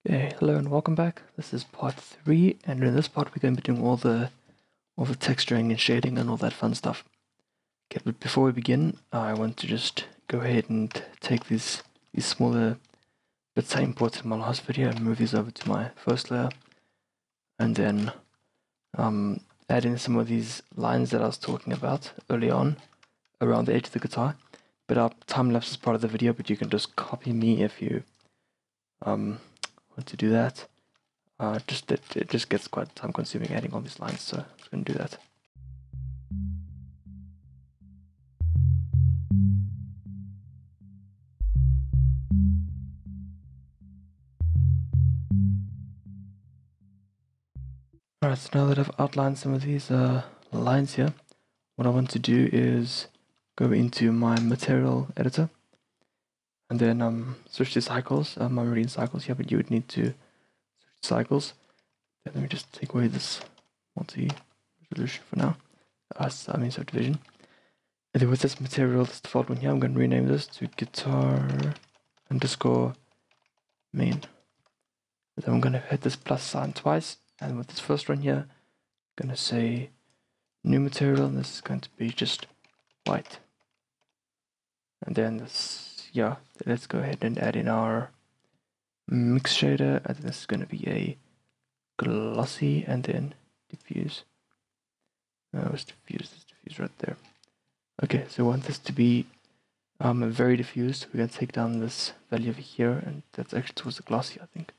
Okay, hello and welcome back. This is part 3, and in this part we're going to be doing all the texturing and shading and all that fun stuff. Okay, but before we begin, I want to just go ahead and take these smaller bits I imported in my last video and move these over to my first layer, and then add in some of these lines that I was talking about early on around the edge of the guitar. But our time lapse is part of the video, but you can just copy me if you want to do that. It just gets quite time consuming adding all these lines, so I'm just going to do that. Alright, so now that I've outlined some of these lines here, what I want to do is go into my material editor and then switch to cycles. I'm already in cycles here, but you would need to switch to cycles. Then let me just take away this multi-resolution for now. Subdivision. And then with this material, this default one here, I'm going to rename this to guitar underscore main. And then I'm going to hit this plus sign twice, and with this first one here, I'm going to say new material, and this is going to be just white. And then this, yeah, let's go ahead and add in our mix shader, and this is going to be a glossy, and then diffuse. It's diffuse right there. Okay, so we want this to be very diffused. We're going to take down this value over here, and that's actually towards the glossy, I think.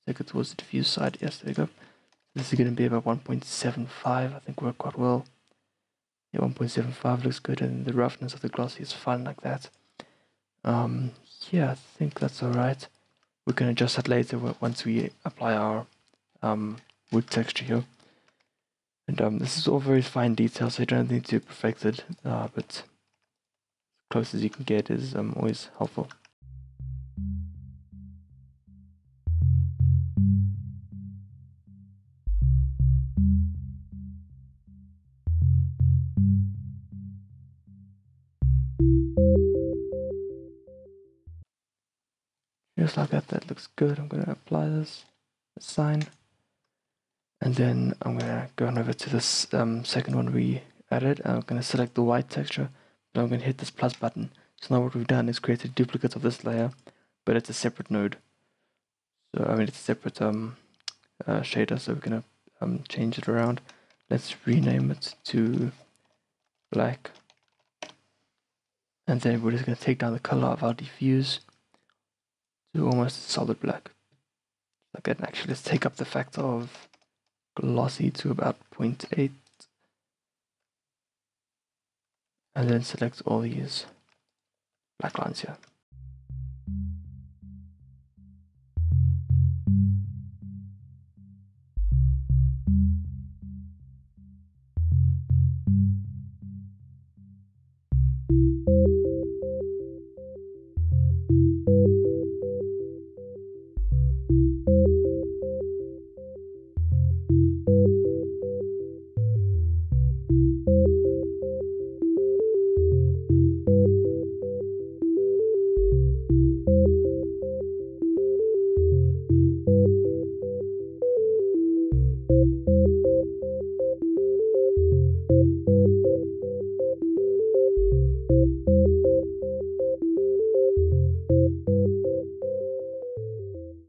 Take it towards the diffuse side. Yes, there you go. This is going to be about 1.75. I think worked quite well. Yeah, 1.75 looks good, and the roughness of the glossy is fine like that. Yeah, I think that's alright. We can adjust that later once we apply our wood texture here. And this is all very fine detail, so you don't need to perfect it, but as close as you can get is always helpful. Just like that, that looks good. I'm going to apply this sign. And then I'm going to go on over to this second one we added. I'm going to select the white texture, but I'm going to hit this plus button. So now what we've done is create a duplicate of this layer, but it's a separate node. So I mean it's a separate shader, so we're going to change it around. Let's rename it to black. And then we're just going to take down the color of our diffuse to almost solid black. Like that. And actually, let's take up the factor of glossy to about 0.8, and then select all these black lines here.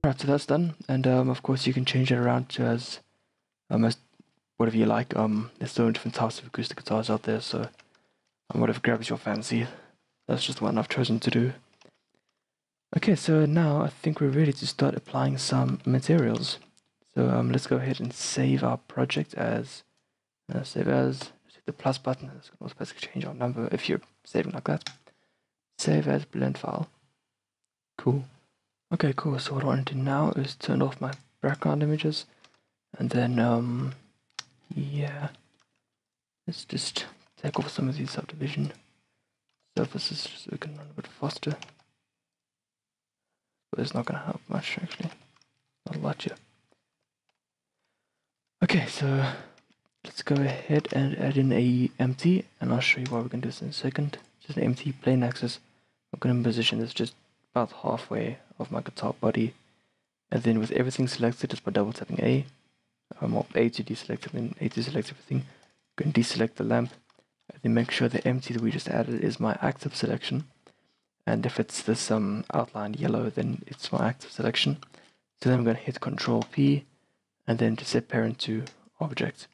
Alright, so that's done, and of course you can change it around to as whatever you like. There's so many different types of acoustic guitars out there, so whatever grabs your fancy. That's just the one I've chosen to do. Okay, so now I think we're ready to start applying some materials. So let's go ahead and save our project as save as. Just hit the plus button. That's going to automatically change our number if you're saving like that. Save as blend file. Cool. Okay, cool. So what I want to do now is turn off my background images, and then yeah, let's just take off some of these subdivision surfaces so we can run a bit faster. But it's not going to help much actually. Not a lot yet. Okay, so let's go ahead and add in a empty, and I'll show you why we're going to do this in a second. Just an empty plane axis. I'm going to position this just about halfway of my guitar body, And then with everything selected, just by double tapping A, or A to deselect it, then A to select everything. Go and deselect the lamp, and then make sure the empty that we just added is my active selection. And if it's this outlined yellow, then it's my active selection. So then I'm going to hit Control P, and then to set parent to object.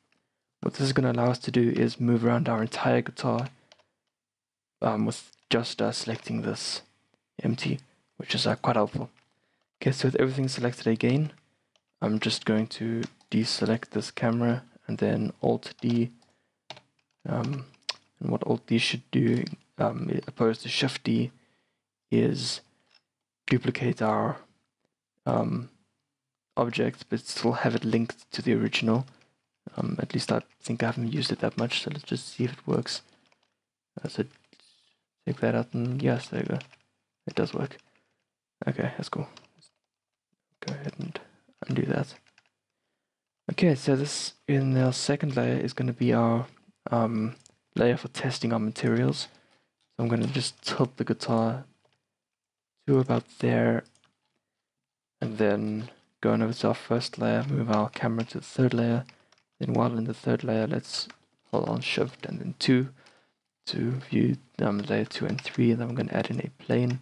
What this is going to allow us to do is move around our entire guitar with just selecting this empty, which is quite helpful. Okay, so with everything selected again, I'm just going to deselect this camera and then Alt D. And what Alt D should do, opposed to Shift D, is duplicate our object, but still have it linked to the original. At least I think I haven't used it that much, so let's just see if it works. So take that out, and yes, there you go. It does work. Okay, that's cool. Let's go ahead and undo that. Okay, so this in our second layer is going to be our layer for testing our materials. So I'm going to just tilt the guitar to about there, and then going over to our first layer, move our camera to the third layer. Then while in the third layer, let's hold on Shift and then 2 to view layer 2 and 3, and then I'm going to add in a plane.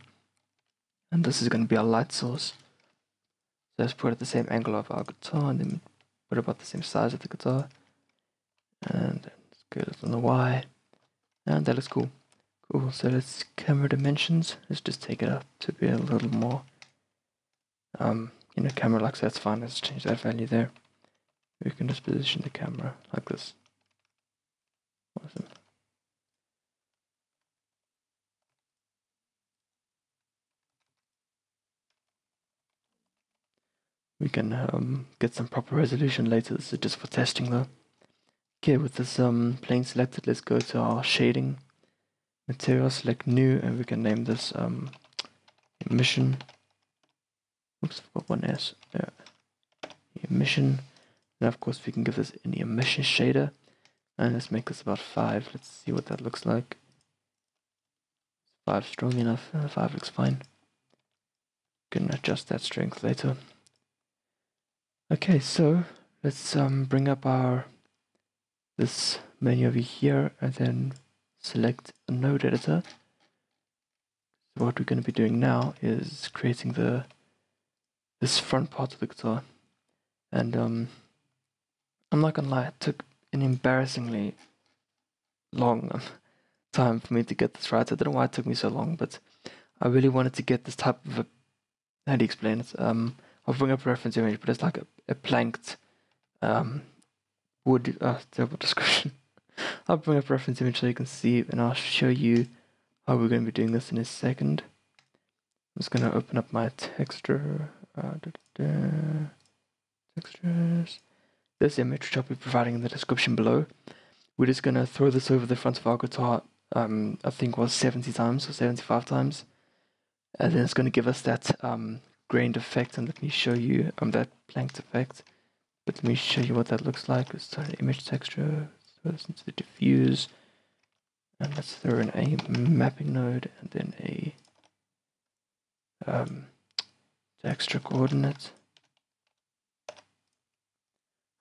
And this is going to be our light source. So let's put it at the same angle of our guitar, and then put about the same size of the guitar. And then let's go on the Y. And that looks cool. Cool, so let's camera dimensions. Let's just take it up to be a little more, camera lux, that's fine. Let's change that value there. We can just position the camera like this. Awesome. We can get some proper resolution later. This is just for testing though. Okay, with this plane selected, let's go to our shading material, select new, and we can name this emission. Oops, I've got one S. Yeah. Emission. And of course we can give this an emission shader. And let's make this about 5. Let's see what that looks like. 5 strong enough. 5 looks fine. Can adjust that strength later. Okay, so let's bring up this menu over here and then select a node editor. So what we're going to be doing now is creating this front part of the guitar. And I'm not gonna lie, it took an embarrassingly long time for me to get this right. I don't know why it took me so long, but I really wanted to get this type of how do you explain it? I'll bring up a reference image, but it's like a planked wood. Terrible description. I'll bring up a reference image so you can see, and I'll show you how we're going to be doing this in a second. I'm just going to open up my texture. Textures. This image, which I'll be providing in the description below. We're just going to throw this over the front of our guitar, I think it was 70 times or 75 times. And then it's going to give us that grained effect. And let me show you that planked effect. But let me show you what that looks like. Let's turn an image texture, throw this into the diffuse. And let's throw in a mapping node and then a texture coordinate.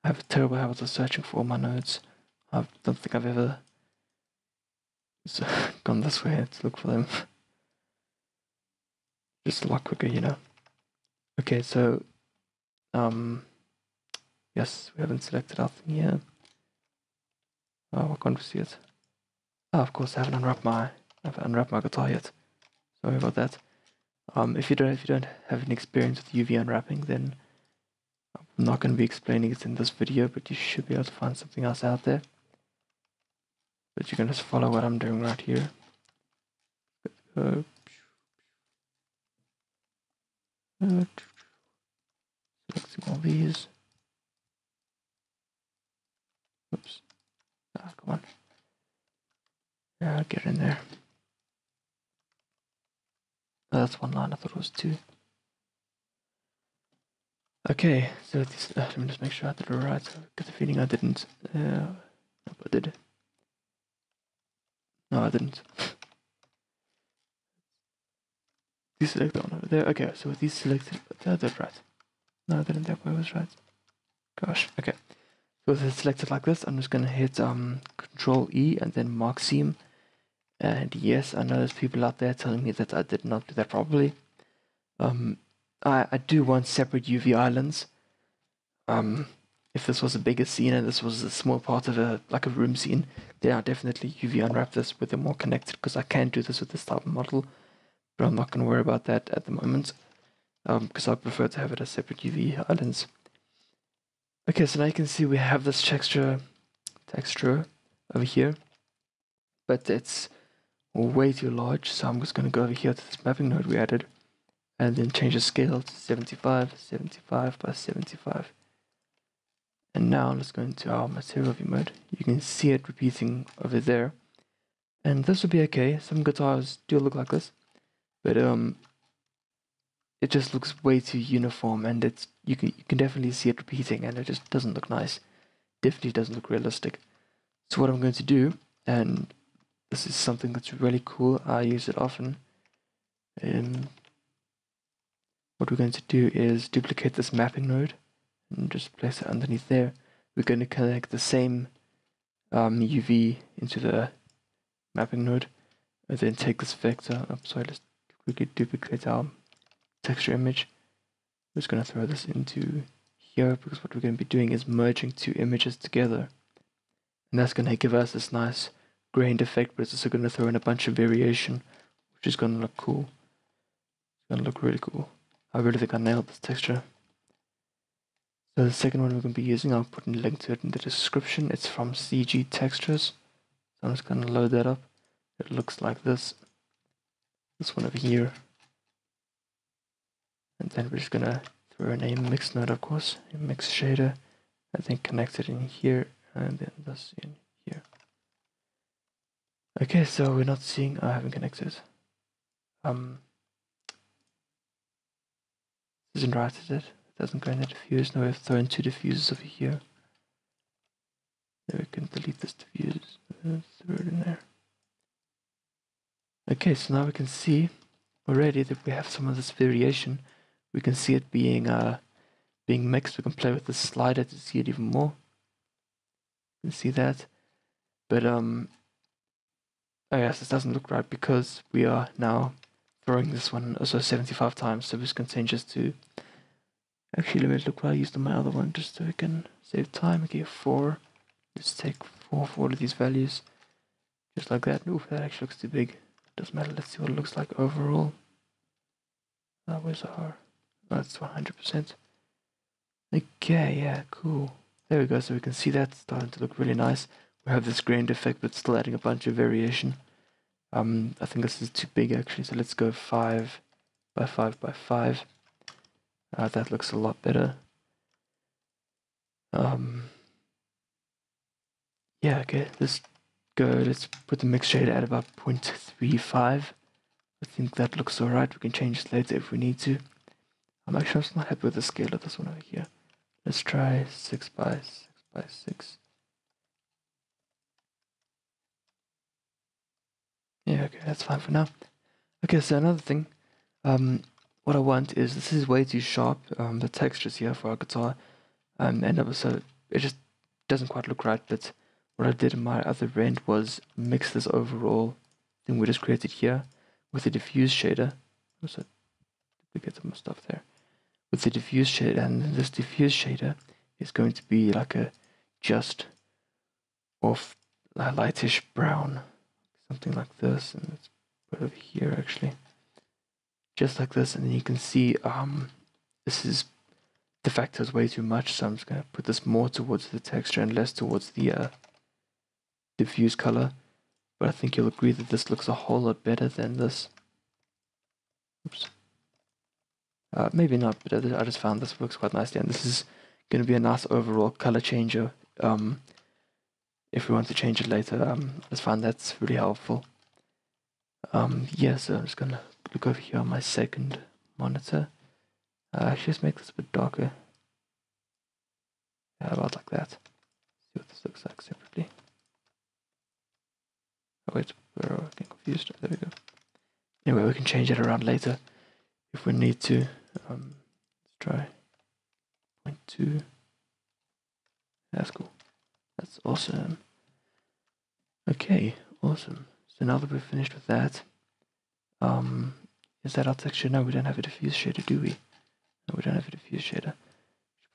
I have a terrible habit of searching for all my nodes. I don't think I've ever gone this way to look for them. Just a lot quicker, you know. Okay, so yes, we haven't selected our thing here. Oh, why can't we see it? Oh, of course, I haven't unwrapped my guitar yet. Sorry about that. If you don't have any experience with UV unwrapping, then I'm not going to be explaining it in this video, but you should be able to find something else out there. But you can just follow what I'm doing right here. Selecting all these. Oops. Come on. Yeah, get in there. Oh, that's one line. I thought it was 2. Okay, so this, let me just make sure I did it right. I get the feeling I didn't. Nope, I did. No, I didn't. Deselect that one over there. Okay, so with these selected, I did right. No, then that way was right. Gosh, okay. So with it selected like this, I'm just gonna hit Control E and then mark seam. And yes, I know there's people out there telling me that I did not do that properly. I do want separate UV islands. If this was a bigger scene and this was a small part of a room scene, then I'll definitely UV unwrap this with them more connected because I can do this with this type of model, but I'm not going to worry about that at the moment because I prefer to have it as separate UV islands. Okay, so now you can see we have this texture over here, but it's way too large, so I'm just going to go over here to this mapping node we added and then change the scale to 75, 75 by 75. And now let's go into our material view mode. You can see it repeating over there. And this will be okay. Some guitars do look like this, but it just looks way too uniform, and you can definitely see it repeating, and it just doesn't look nice. Definitely doesn't look realistic. So what I'm going to do, and this is something that's really cool, I use it often. What we're going to do is duplicate this mapping node and just place it underneath there. We're going to connect the same UV into the mapping node, and then take this vector. Let's quickly duplicate our texture image. We're just going to throw this into here because what we're going to be doing is merging two images together, and that's going to give us this nice grained effect, but it's also going to throw in a bunch of variation, which is going to look cool. It's going to look really cool. I really think I nailed this texture. So the second one we're going to be using, I'll put a link to it in the description. It's from CG Textures. So I'm just going to load that up. It looks like this. This one over here. And then we're just going to throw in a mix node, of course, a mix shader, and then connect it in here, and then this in here. Okay, so we're not seeing, I haven't connected. This isn't right, is it? It doesn't go in the diffuse. No, we have thrown two diffusers over here. Then we can delete this diffuse, throw it in there. Okay, so now we can see already that we have some of this variation. We can see it being mixed. We can play with the slider to see it even more. You can see that. But oh yes, this doesn't look right because we are now throwing this one also 75 times. So we're just going to change this to, actually let me look what I used on my other one just so we can save time. Okay, 4. Let's take 4 for all of these values. Just like that. Ooh, that actually looks too big. Doesn't matter. Let's see what it looks like overall. Where's our? Oh, that's 100%. Okay, yeah, cool. There we go. So we can see that starting to look really nice. We have this grained effect, but still adding a bunch of variation. I think this is too big actually. So let's go 5 by 5 by 5. That looks a lot better. Yeah, okay. Let's put the mix shade at about 0.35. I think that looks alright. We can change this later if we need to. I'm just not happy with the scale of this one over here. Let's try 6 by 6 by 6. Yeah, okay, that's fine for now. Okay, so another thing, what I want is, this is way too sharp, the textures here for our guitar, and also it just doesn't quite look right, but what I did in my other end was mix this overall thing we just created here with the diffuse shader. Also, duplicate some stuff there. With the diffuse shader, and this diffuse shader is going to be like a just off lightish brown, something like this, and let's put it over here actually, just like this, and then you can see this is, the factor is way too much, so I'm just going to put this more towards the texture and less towards the diffuse color. But I think you'll agree that this looks a whole lot better than this. Oops. Maybe not, but I just found this works quite nicely, and this is going to be a nice overall color changer. If we want to change it later, I just find that's really helpful. Yeah, so I'm just going to look over here on my second monitor. Actually, let's make this a bit darker. Yeah, about like that. See what this looks like separately. Oh wait, we're getting confused. There we go. Anyway, we can change it around later if we need to. Let's try 2. That's cool. That's awesome. Okay, awesome. So now that we're finished with that, is that our texture? No, we don't have a diffuse shader, do we? No, we don't have a diffuse shader.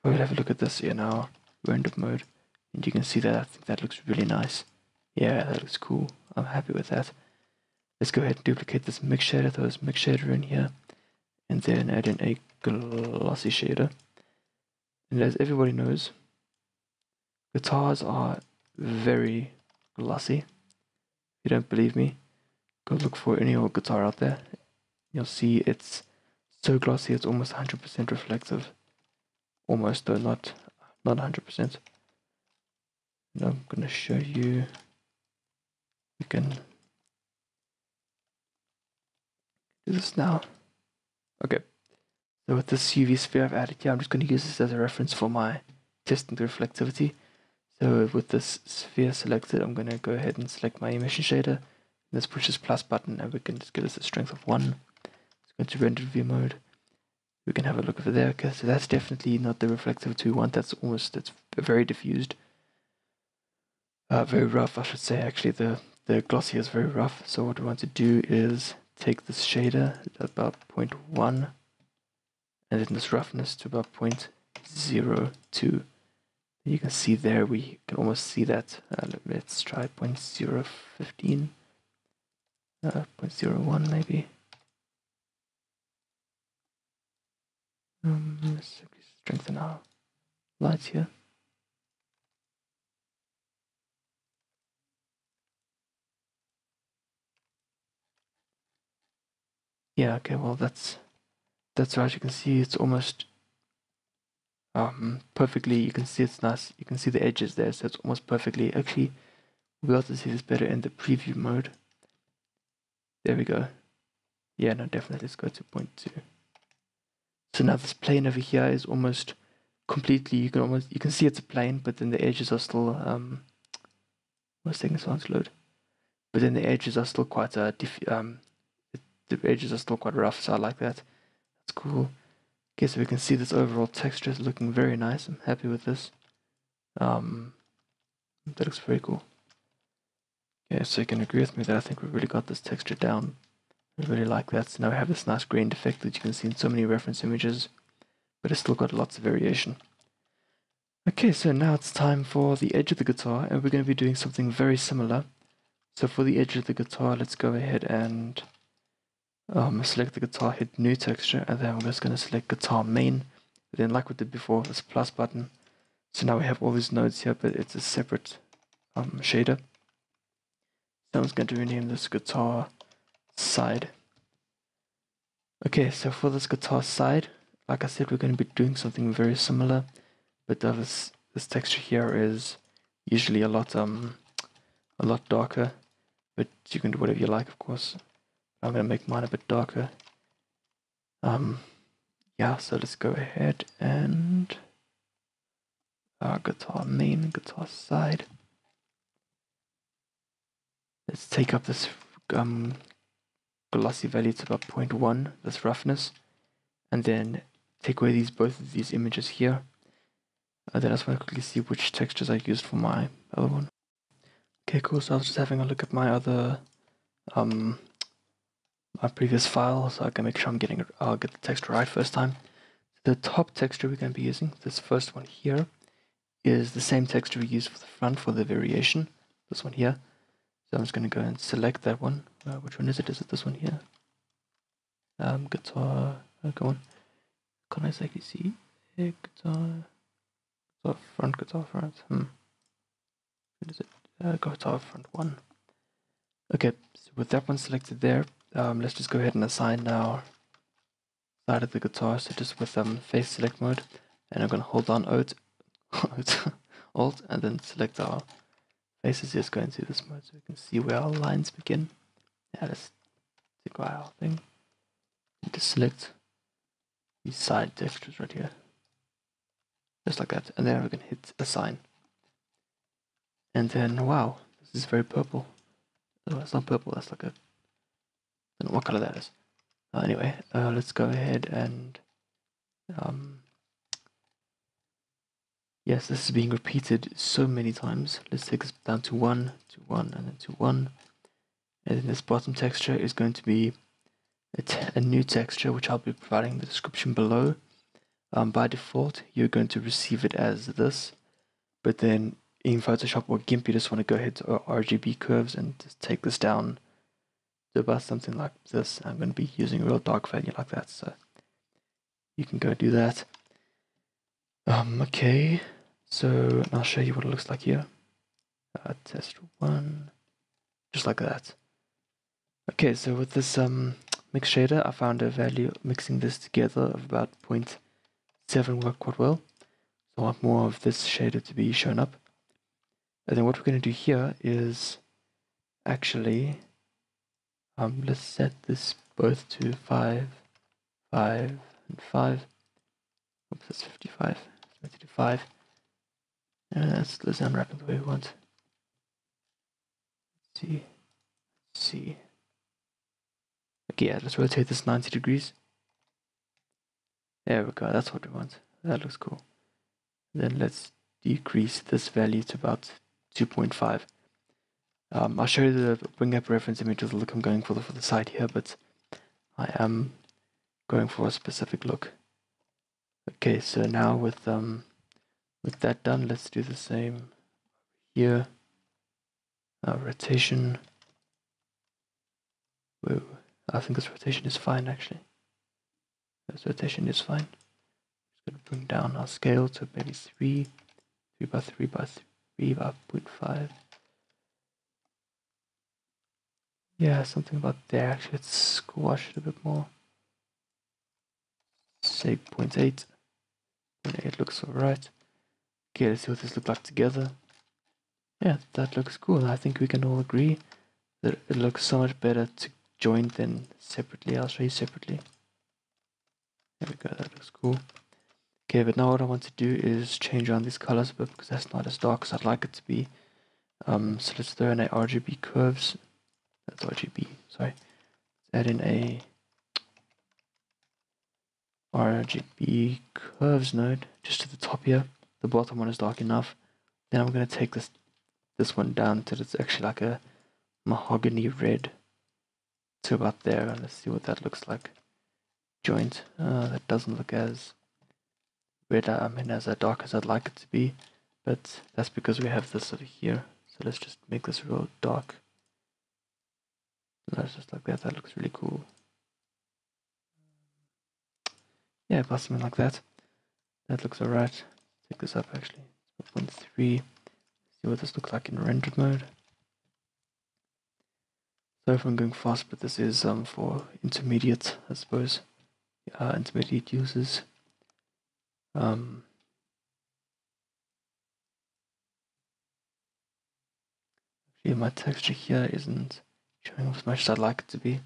We'll have a look at this in our render mode, and you can see that I think that looks really nice. Yeah, that looks cool. I'm happy with that. Let's go ahead and duplicate this mix shader, throw this mix shader in here, and then add in a glossy shader. And as everybody knows, guitars are very glossy. If you don't believe me, go look for any old guitar out there. You'll see it's so glossy it's almost 100% reflective. Almost, though not 100%. And I'm going to show you. We can do this now. Okay. So with this UV sphere I've added here, I'm just going to use this as a reference for my testing the reflectivity. So with this sphere selected, I'm going to go ahead and select my emission shader. Let's push this plus button and we can just give this a strength of 1. Let's go to render view mode. We can have a look over there. Okay, so that's definitely not the reflectivity we want. That's very diffused. Very rough, I should say. Actually, the glossy is very rough. So what we want to do is take this shader at about 0.1 and then this roughness to about 0.02. You can see there, we can almost see that. Let's try 0.015, 0.01 maybe. Let's strengthen our lights here. Yeah, okay, well that's right. You can see it's almost perfectly. You can see it's nice. You can see the edges there, so it's almost perfectly. Actually, we'll be able to see this better in the preview mode. There we go. Yeah, no, definitely. Let's go to 0.2. So now this plane over here is almost completely. You can see it's a plane, but then the edges are still what's taking so long to load? But then the edges are still quite the edges are still quite rough. So I like that. That's cool. Okay, so we can see this overall texture is looking very nice. I'm happy with this. That looks very cool. Okay, so you can agree with me that I think we've really got this texture down. I really like that. So now we have this nice grained effect that you can see in so many reference images, but it's still got lots of variation. Okay, so now it's time for the edge of the guitar, and we're going to be doing something very similar. So for the edge of the guitar, let's go ahead and select the guitar, hit new texture, and then we're just going to select guitar main. Then like we did before, this plus button. So now we have all these nodes here, but it's a separate shader. So I'm just going to rename this guitar side. Okay, so for this guitar side, like I said, we're going to be doing something very similar, but this texture here is usually a lot darker, but you can do whatever you like, of course. I'm going to make mine a bit darker. Yeah, so let's go ahead and guitar main, guitar side. Let's take up this glossy value to about 0.1, this roughness, and then take away both of these images here. Then I just want to quickly see which textures I used for my other one. Okay, cool. So I was just having a look at my other my previous file, so I can make sure I'll get the texture right first time. The top texture we're going to be using, this first one here, is the same texture we used for the front for the variation. This one here. So I'm just going to go and select that one. Which one is it? Is it this one here? Guitar. Go on. Can't exactly see. Guitar front. What is it? Guitar front 1. Okay, so with that one selected there, let's just go ahead and assign our side of the guitar. So just with face select mode, and I'm going to hold down Alt, and then select our faces. Just go into this mode so we can see where our lines begin. Yeah, let's take our thing. And just select these side textures right here, just like that, and then we can hit assign. And then wow, this is very purple. Oh, it's not purple. That's like I don't know what color that is. Anyway, let's go ahead and Yes, this is being repeated so many times. Let's take this down to 1, to 1, and then to 1. And then this bottom texture is going to be a new texture, which I'll be providing in the description below. By default, you're going to receive it as this, but then in Photoshop or GIMP, you just want to go ahead to RGB curves and just take this down to about something like this. I'm going to be using a real dark value like that, so you can go do that. Okay, so I'll show you what it looks like here. Test 1, just like that. Okay, so with this mix shader, I found a value mixing this together of about 0.7 worked quite well. So I want more of this shader to be shown up. And then what we're going to do here is actually, let's set this both to 5, 5, and 5. Oops, that's 55. Let's do 5. And let's unwrap it the way we want. Let's see. Okay, yeah, let's rotate this 90 degrees. There we go, that's what we want. That looks cool. Then let's decrease this value to about 2.5. I'll show you the bring up reference image of the look I'm going for the side here, but I am going for a specific look. Okay, so now with that done, let's do the same here. Rotation. Whoa, I think this rotation is fine actually. This rotation is fine. Just gonna bring down our scale to maybe 3 by 3 by 3 by 0.5. Yeah, something about there. Actually, let's squash it a bit more. Say 0.8. 0.8 looks alright. Okay, let's see what this looks like together. Yeah, that looks cool. I think we can all agree that it looks so much better to join than separately. I'll show you separately. There we go, that looks cool. Okay, but now what I want to do is change around these colors a bit because that's not as dark as I'd like it to be. So let's throw in a RGB curves. That's RGB, sorry. Let's add in a RGB curves node just to the top here. The bottom one is dark enough. Then I'm going to take this one down till it's actually like a mahogany red to about there. Let's see what that looks like. Joint. That doesn't look as red, as dark as I'd like it to be, but that's because we have this over here. So let's just make this real dark. That's just like that. That looks really cool. Yeah, about something like that. That looks alright. Take this up actually. 0.3. See what this looks like in rendered mode. So if I'm going fast, but this is for intermediate, I suppose. Intermediate users. Actually, my texture here isn't showing off as much as I'd like it to be.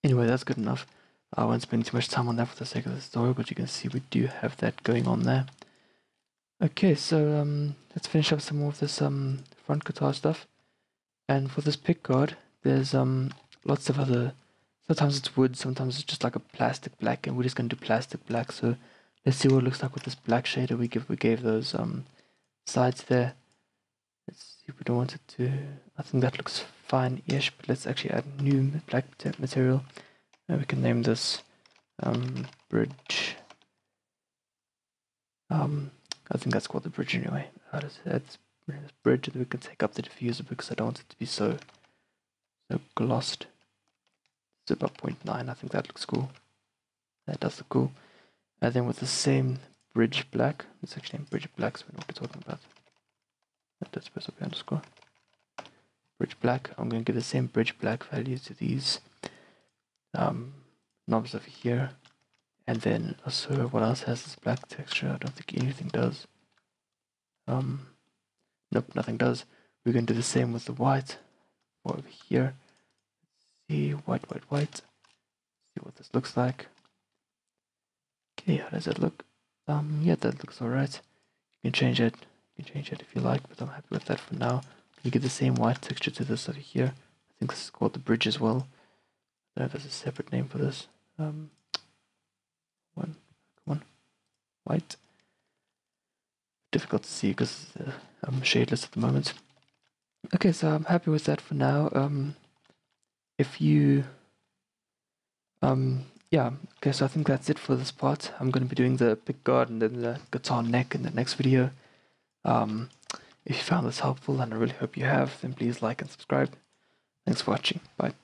Anyway, that's good enough. I won't spend too much time on that for the sake of the story, but you can see we do have that going on there. Okay, so let's finish up some more of this front guitar stuff. And for this pick guard, there's lots of other. Sometimes it's wood, sometimes it's just like a plastic black, and we're just gonna do plastic black. So let's see what it looks like with this black shader we gave those sides there. Let's see if we don't want it to. I think that looks fine-ish, but let's actually add new black material, and we can name this bridge. I think that's called the bridge anyway. Let's add this bridge that we can take up the diffuser because I don't want it to be so glossed. It's about 0.9. I think that looks cool. That does look cool. And then with the same bridge black, let's actually name bridge black so we know what we're talking about. That's supposed to be underscore. Bridge black. I'm going to give the same bridge black value to these knobs over here. And then also, what else has this black texture? I don't think anything does. Nope, nothing does. We're going to do the same with the white over here. See, white, see what this looks like. Okay, how does it look? Yeah, that looks alright. You can change it. You can change it if you like, but I'm happy with that for now. You get the same white texture to this over here. I think this is called the bridge as well. I don't know if there's a separate name for this. Come on, white. Difficult to see because I'm shadeless at the moment. Okay, so I'm happy with that for now. If you yeah, okay, so I think that's it for this part. I'm going to be doing the pick guard and then the guitar neck in the next video. If you found this helpful, and I really hope you have, then please like and subscribe. Thanks for watching. Bye.